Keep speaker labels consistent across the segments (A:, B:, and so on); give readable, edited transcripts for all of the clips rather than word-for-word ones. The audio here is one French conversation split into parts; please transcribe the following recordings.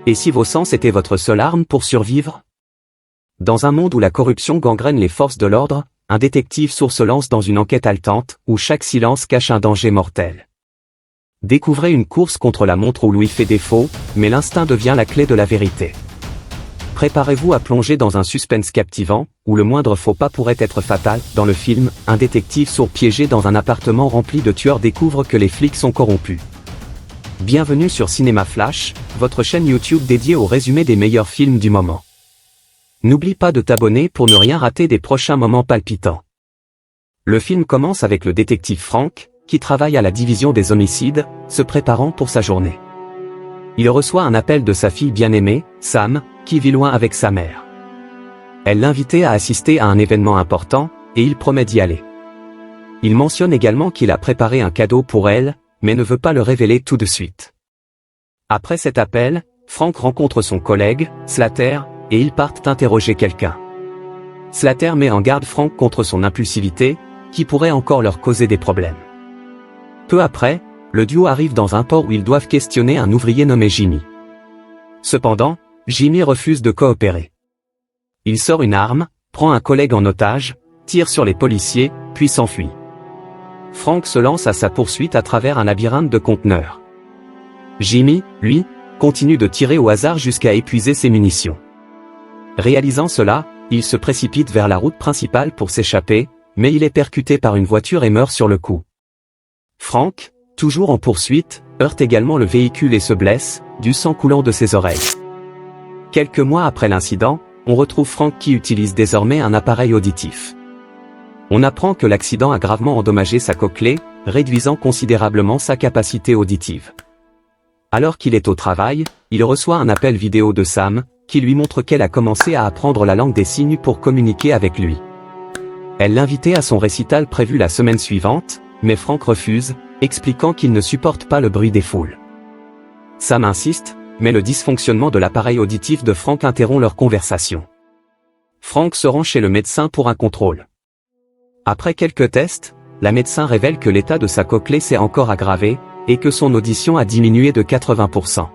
A: Et si vos sens étaient votre seule arme pour survivre? Dans un monde où la corruption gangrène les forces de l'ordre, un détective sourd se lance dans une enquête haletante, où chaque silence cache un danger mortel. Découvrez une course contre la montre où l'ouïe fait défaut, mais l'instinct devient la clé de la vérité. Préparez-vous à plonger dans un suspense captivant, où le moindre faux pas pourrait être fatal. Dans le film, un détective sourd piégé dans un appartement rempli de tueurs découvre que les flics sont corrompus. Bienvenue sur Cinéma Flash, votre chaîne YouTube dédiée au résumé des meilleurs films du moment. N'oublie pas de t'abonner pour ne rien rater des prochains moments palpitants. Le film commence avec le détective Frank, qui travaille à la division des homicides, se préparant pour sa journée. Il reçoit un appel de sa fille bien-aimée, Sam, qui vit loin avec sa mère. Elle l'invitait à assister à un événement important, et il promet d'y aller. Il mentionne également qu'il a préparé un cadeau pour elle, mais ne veut pas le révéler tout de suite. Après cet appel, Frank rencontre son collègue, Slater, et ils partent interroger quelqu'un. Slater met en garde Frank contre son impulsivité, qui pourrait encore leur causer des problèmes. Peu après, le duo arrive dans un port où ils doivent questionner un ouvrier nommé Jimmy. Cependant, Jimmy refuse de coopérer. Il sort une arme, prend un collègue en otage, tire sur les policiers, puis s'enfuit. Frank se lance à sa poursuite à travers un labyrinthe de conteneurs. Jimmy, lui, continue de tirer au hasard jusqu'à épuiser ses munitions. Réalisant cela, il se précipite vers la route principale pour s'échapper, mais il est percuté par une voiture et meurt sur le coup. Frank, toujours en poursuite, heurte également le véhicule et se blesse, du sang coulant de ses oreilles. Quelques mois après l'incident, on retrouve Frank qui utilise désormais un appareil auditif. On apprend que l'accident a gravement endommagé sa cochlée, réduisant considérablement sa capacité auditive. Alors qu'il est au travail, il reçoit un appel vidéo de Sam, qui lui montre qu'elle a commencé à apprendre la langue des signes pour communiquer avec lui. Elle l'invitait à son récital prévu la semaine suivante, mais Frank refuse, expliquant qu'il ne supporte pas le bruit des foules. Sam insiste, mais le dysfonctionnement de l'appareil auditif de Frank interrompt leur conversation. Frank se rend chez le médecin pour un contrôle. Après quelques tests, la médecin révèle que l'état de sa cochlée s'est encore aggravé, et que son audition a diminué de 80%.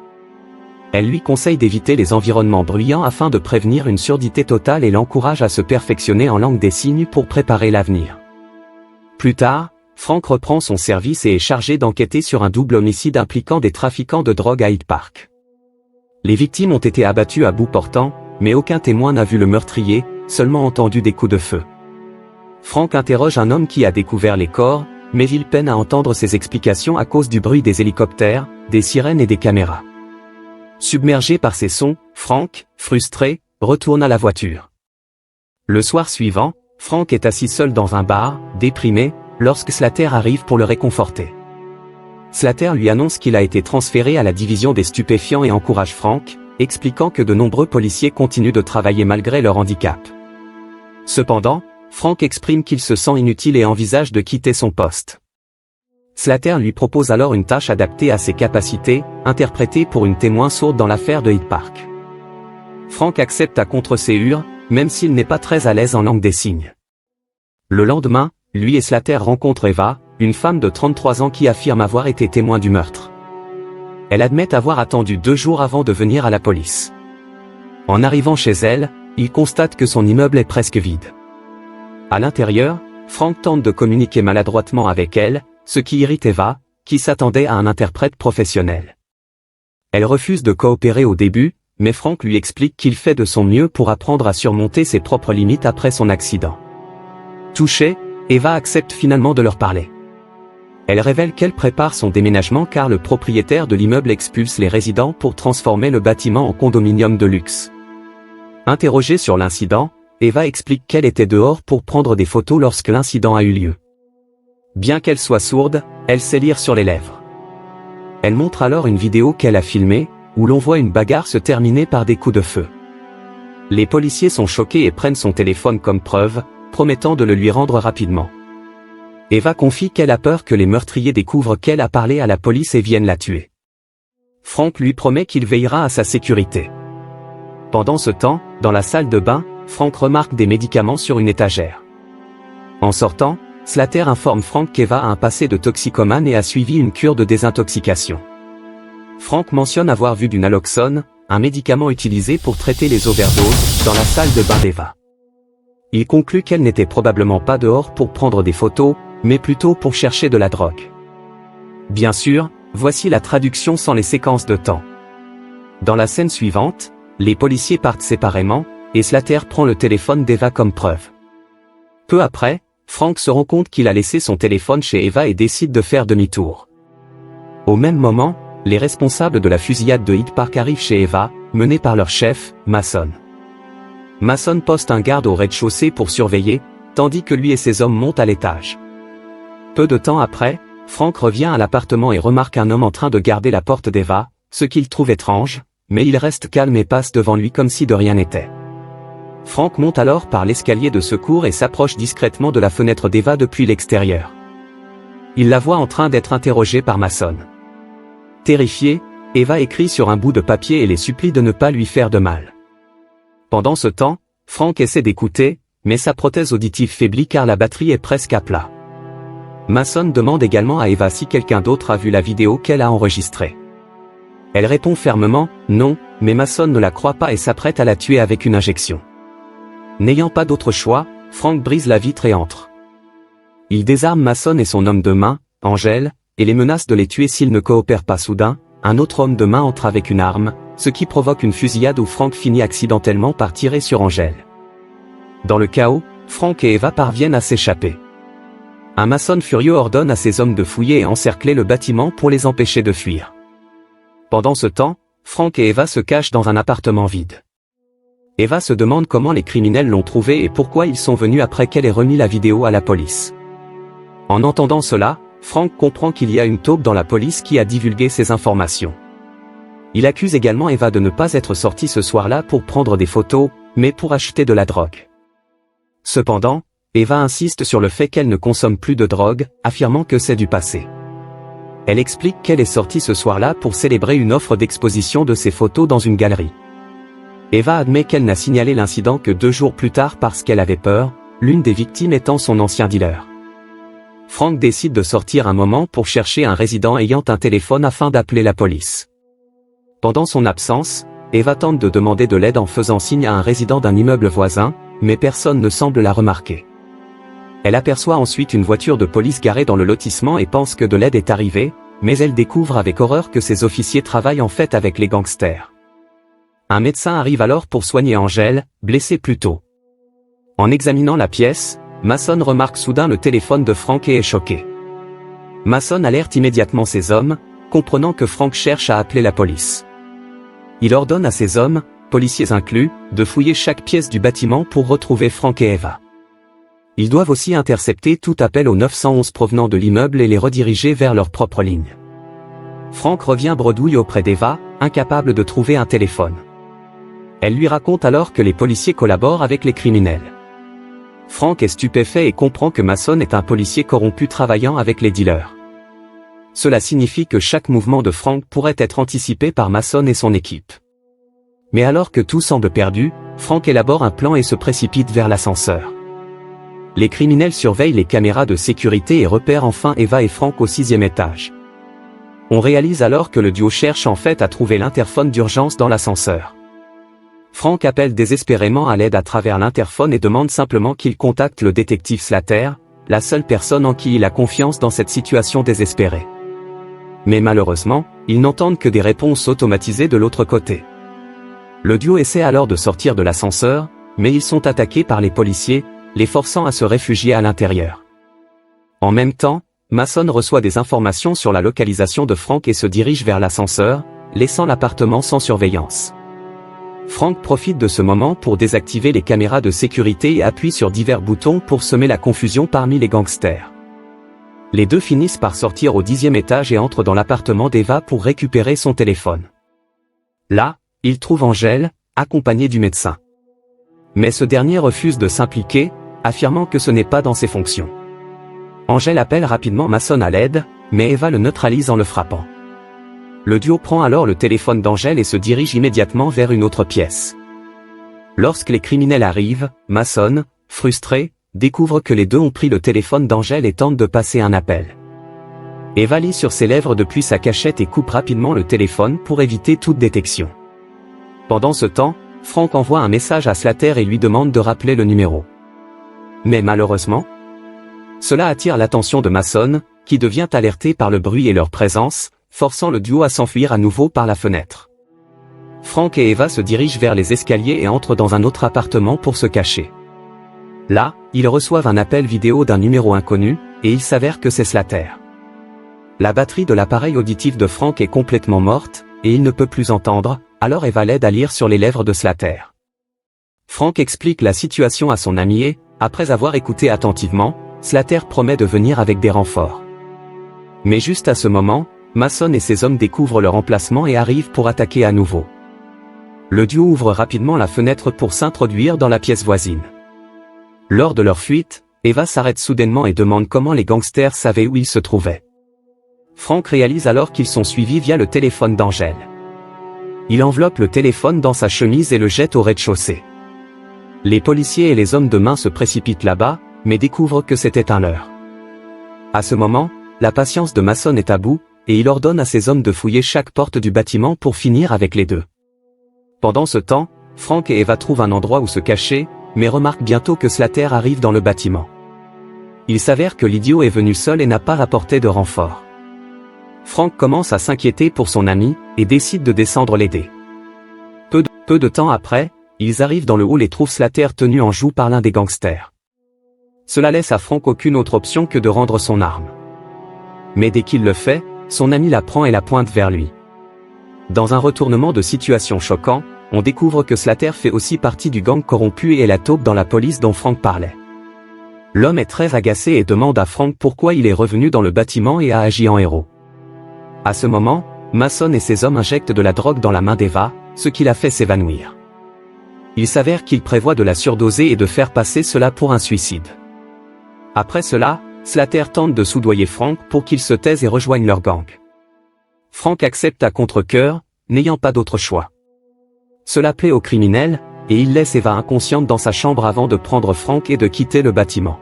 A: Elle lui conseille d'éviter les environnements bruyants afin de prévenir une surdité totale et l'encourage à se perfectionner en langue des signes pour préparer l'avenir. Plus tard, Frank reprend son service et est chargé d'enquêter sur un double homicide impliquant des trafiquants de drogue à Hyde Park. Les victimes ont été abattues à bout portant, mais aucun témoin n'a vu le meurtrier, seulement entendu des coups de feu. Frank interroge un homme qui a découvert les corps, mais il peine à entendre ses explications à cause du bruit des hélicoptères, des sirènes et des caméras. Submergé par ces sons, Frank, frustré, retourne à la voiture. Le soir suivant, Frank est assis seul dans un bar, déprimé, lorsque Slater arrive pour le réconforter. Slater lui annonce qu'il a été transféré à la division des stupéfiants et encourage Frank, expliquant que de nombreux policiers continuent de travailler malgré leur handicap. Cependant, Frank exprime qu'il se sent inutile et envisage de quitter son poste. Slater lui propose alors une tâche adaptée à ses capacités, interprétée pour une témoin sourde dans l'affaire de Hyde Park. Frank accepte à contre-séhur, même s'il n'est pas très à l'aise en langue des signes. Le lendemain, lui et Slater rencontrent Eva, une femme de 33 ans qui affirme avoir été témoin du meurtre. Elle admet avoir attendu 2 jours avant de venir à la police. En arrivant chez elle, il constate que son immeuble est presque vide. À l'intérieur, Frank tente de communiquer maladroitement avec elle, ce qui irrite Eva, qui s'attendait à un interprète professionnel. Elle refuse de coopérer au début, mais Frank lui explique qu'il fait de son mieux pour apprendre à surmonter ses propres limites après son accident. Touchée, Eva accepte finalement de leur parler. Elle révèle qu'elle prépare son déménagement car le propriétaire de l'immeuble expulse les résidents pour transformer le bâtiment en condominium de luxe. Interrogée sur l'incident, Eva explique qu'elle était dehors pour prendre des photos lorsque l'incident a eu lieu. Bien qu'elle soit sourde, elle sait lire sur les lèvres. Elle montre alors une vidéo qu'elle a filmée, où l'on voit une bagarre se terminer par des coups de feu. Les policiers sont choqués et prennent son téléphone comme preuve, promettant de le lui rendre rapidement. Eva confie qu'elle a peur que les meurtriers découvrent qu'elle a parlé à la police et viennent la tuer. Frank lui promet qu'il veillera à sa sécurité. Pendant ce temps, dans la salle de bain, Frank remarque des médicaments sur une étagère. En sortant, Slater informe Frank qu'Eva a un passé de toxicomane et a suivi une cure de désintoxication. Frank mentionne avoir vu du naloxone, un médicament utilisé pour traiter les overdoses, dans la salle de bain d'Eva. Il conclut qu'elle n'était probablement pas dehors pour prendre des photos, mais plutôt pour chercher de la drogue. Bien sûr, voici la traduction sans les séquences de temps. Dans la scène suivante, les policiers partent séparément, et Slater prend le téléphone d'Eva comme preuve. Peu après, Frank se rend compte qu'il a laissé son téléphone chez Eva et décide de faire demi-tour. Au même moment, les responsables de la fusillade de Hyde Park arrivent chez Eva, menés par leur chef, Mason. Mason poste un garde au rez-de-chaussée pour surveiller, tandis que lui et ses hommes montent à l'étage. Peu de temps après, Frank revient à l'appartement et remarque un homme en train de garder la porte d'Eva, ce qu'il trouve étrange, mais il reste calme et passe devant lui comme si de rien n'était. Frank monte alors par l'escalier de secours et s'approche discrètement de la fenêtre d'Eva depuis l'extérieur. Il la voit en train d'être interrogée par Mason. Terrifiée, Eva écrit sur un bout de papier et les supplie de ne pas lui faire de mal. Pendant ce temps, Frank essaie d'écouter, mais sa prothèse auditive faiblit car la batterie est presque à plat. Mason demande également à Eva si quelqu'un d'autre a vu la vidéo qu'elle a enregistrée. Elle répond fermement, non, mais Mason ne la croit pas et s'apprête à la tuer avec une injection. N'ayant pas d'autre choix, Frank brise la vitre et entre. Il désarme Mason et son homme de main, Angel, et les menace de les tuer s'ils ne coopèrent pas. Soudain, un autre homme de main entre avec une arme, ce qui provoque une fusillade où Frank finit accidentellement par tirer sur Angel. Dans le chaos, Frank et Eva parviennent à s'échapper. Un Mason furieux ordonne à ses hommes de fouiller et encercler le bâtiment pour les empêcher de fuir. Pendant ce temps, Frank et Eva se cachent dans un appartement vide. Eva se demande comment les criminels l'ont trouvé et pourquoi ils sont venus après qu'elle ait remis la vidéo à la police. En entendant cela, Frank comprend qu'il y a une taupe dans la police qui a divulgué ces informations. Il accuse également Eva de ne pas être sortie ce soir-là pour prendre des photos, mais pour acheter de la drogue. Cependant, Eva insiste sur le fait qu'elle ne consomme plus de drogue, affirmant que c'est du passé. Elle explique qu'elle est sortie ce soir-là pour célébrer une offre d'exposition de ses photos dans une galerie. Eva admet qu'elle n'a signalé l'incident que 2 jours plus tard parce qu'elle avait peur, l'une des victimes étant son ancien dealer. Frank décide de sortir un moment pour chercher un résident ayant un téléphone afin d'appeler la police. Pendant son absence, Eva tente de demander de l'aide en faisant signe à un résident d'un immeuble voisin, mais personne ne semble la remarquer. Elle aperçoit ensuite une voiture de police garée dans le lotissement et pense que de l'aide est arrivée, mais elle découvre avec horreur que ces officiers travaillent en fait avec les gangsters. Un médecin arrive alors pour soigner Angel, blessée plus tôt. En examinant la pièce, Mason remarque soudain le téléphone de Frank et est choqué. Mason alerte immédiatement ses hommes, comprenant que Frank cherche à appeler la police. Il ordonne à ses hommes, policiers inclus, de fouiller chaque pièce du bâtiment pour retrouver Frank et Eva. Ils doivent aussi intercepter tout appel au 911 provenant de l'immeuble et les rediriger vers leur propre ligne. Frank revient bredouille auprès d'Eva, incapable de trouver un téléphone. Elle lui raconte alors que les policiers collaborent avec les criminels. Frank est stupéfait et comprend que Mason est un policier corrompu travaillant avec les dealers. Cela signifie que chaque mouvement de Frank pourrait être anticipé par Mason et son équipe. Mais alors que tout semble perdu, Frank élabore un plan et se précipite vers l'ascenseur. Les criminels surveillent les caméras de sécurité et repèrent enfin Eva et Frank au 6e étage. On réalise alors que le duo cherche en fait à trouver l'interphone d'urgence dans l'ascenseur. Frank appelle désespérément à l'aide à travers l'interphone et demande simplement qu'il contacte le détective Slater, la seule personne en qui il a confiance dans cette situation désespérée. Mais malheureusement, ils n'entendent que des réponses automatisées de l'autre côté. Le duo essaie alors de sortir de l'ascenseur, mais ils sont attaqués par les policiers, les forçant à se réfugier à l'intérieur. En même temps, Mason reçoit des informations sur la localisation de Frank et se dirige vers l'ascenseur, laissant l'appartement sans surveillance. Frank profite de ce moment pour désactiver les caméras de sécurité et appuie sur divers boutons pour semer la confusion parmi les gangsters. Les deux finissent par sortir au 10e étage et entrent dans l'appartement d'Eva pour récupérer son téléphone. Là, ils trouvent Angel, accompagné du médecin. Mais ce dernier refuse de s'impliquer, affirmant que ce n'est pas dans ses fonctions. Angel appelle rapidement Mason à l'aide, mais Eva le neutralise en le frappant. Le duo prend alors le téléphone d'Angel et se dirige immédiatement vers une autre pièce. Lorsque les criminels arrivent, Mason, frustré, découvre que les deux ont pris le téléphone d'Angel et tentent de passer un appel. Eva lit sur ses lèvres depuis sa cachette et coupe rapidement le téléphone pour éviter toute détection. Pendant ce temps, Frank envoie un message à Slater et lui demande de rappeler le numéro. Mais malheureusement, cela attire l'attention de Mason, qui devient alerté par le bruit et leur présence, forçant le duo à s'enfuir à nouveau par la fenêtre. Frank et Eva se dirigent vers les escaliers et entrent dans un autre appartement pour se cacher. Là, ils reçoivent un appel vidéo d'un numéro inconnu, et il s'avère que c'est Slater. La batterie de l'appareil auditif de Frank est complètement morte, et il ne peut plus entendre, alors Eva l'aide à lire sur les lèvres de Slater. Frank explique la situation à son ami et, après avoir écouté attentivement, Slater promet de venir avec des renforts. Mais juste à ce moment, Mason et ses hommes découvrent leur emplacement et arrivent pour attaquer à nouveau. Le duo ouvre rapidement la fenêtre pour s'introduire dans la pièce voisine. Lors de leur fuite, Eva s'arrête soudainement et demande comment les gangsters savaient où ils se trouvaient. Frank réalise alors qu'ils sont suivis via le téléphone d'Angel. Il enveloppe le téléphone dans sa chemise et le jette au rez-de-chaussée. Les policiers et les hommes de main se précipitent là-bas, mais découvrent que c'était un leurre. À ce moment, la patience de Mason est à bout, et il ordonne à ses hommes de fouiller chaque porte du bâtiment pour finir avec les deux. Pendant ce temps, Frank et Eva trouvent un endroit où se cacher, mais remarquent bientôt que Slater arrive dans le bâtiment. Il s'avère que l'idiot est venu seul et n'a pas rapporté de renfort. Frank commence à s'inquiéter pour son ami, et décide de descendre l'aider. Peu de temps après, ils arrivent dans le hall et trouvent Slater tenu en joue par l'un des gangsters. Cela laisse à Frank aucune autre option que de rendre son arme. Mais dès qu'il le fait, son ami la prend et la pointe vers lui. Dans un retournement de situation choquant, on découvre que Slater fait aussi partie du gang corrompu et est la taupe dans la police dont Frank parlait. L'homme est très agacé et demande à Frank pourquoi il est revenu dans le bâtiment et a agi en héros. À ce moment, Mason et ses hommes injectent de la drogue dans la main d'Eva, ce qui la fait s'évanouir. Il s'avère qu'il prévoit de la surdoser et de faire passer cela pour un suicide. Après cela, Slater tente de soudoyer Frank pour qu'il se taise et rejoigne leur gang. Frank accepte à contre-cœur, n'ayant pas d'autre choix. Cela plaît aux criminels, et il laisse Eva inconsciente dans sa chambre avant de prendre Frank et de quitter le bâtiment.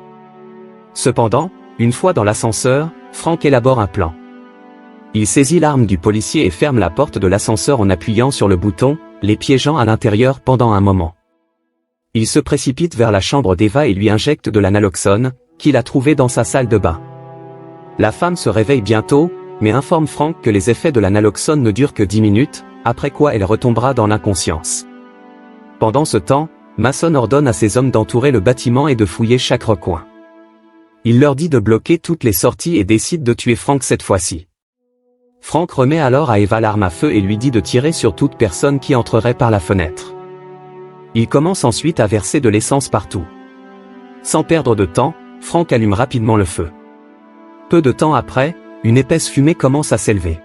A: Cependant, une fois dans l'ascenseur, Frank élabore un plan. Il saisit l'arme du policier et ferme la porte de l'ascenseur en appuyant sur le bouton, les piégeant à l'intérieur pendant un moment. Il se précipite vers la chambre d'Eva et lui injecte de la naloxone, qu'il a trouvée dans sa salle de bain. La femme se réveille bientôt, mais informe Frank que les effets de la naloxone ne durent que 10 minutes, après quoi elle retombera dans l'inconscience. Pendant ce temps, Mason ordonne à ses hommes d'entourer le bâtiment et de fouiller chaque recoin. Il leur dit de bloquer toutes les sorties et décide de tuer Frank cette fois-ci. Frank remet alors à Eva l'arme à feu et lui dit de tirer sur toute personne qui entrerait par la fenêtre. Il commence ensuite à verser de l'essence partout. Sans perdre de temps, Frank allume rapidement le feu. Peu de temps après, une épaisse fumée commence à s'élever.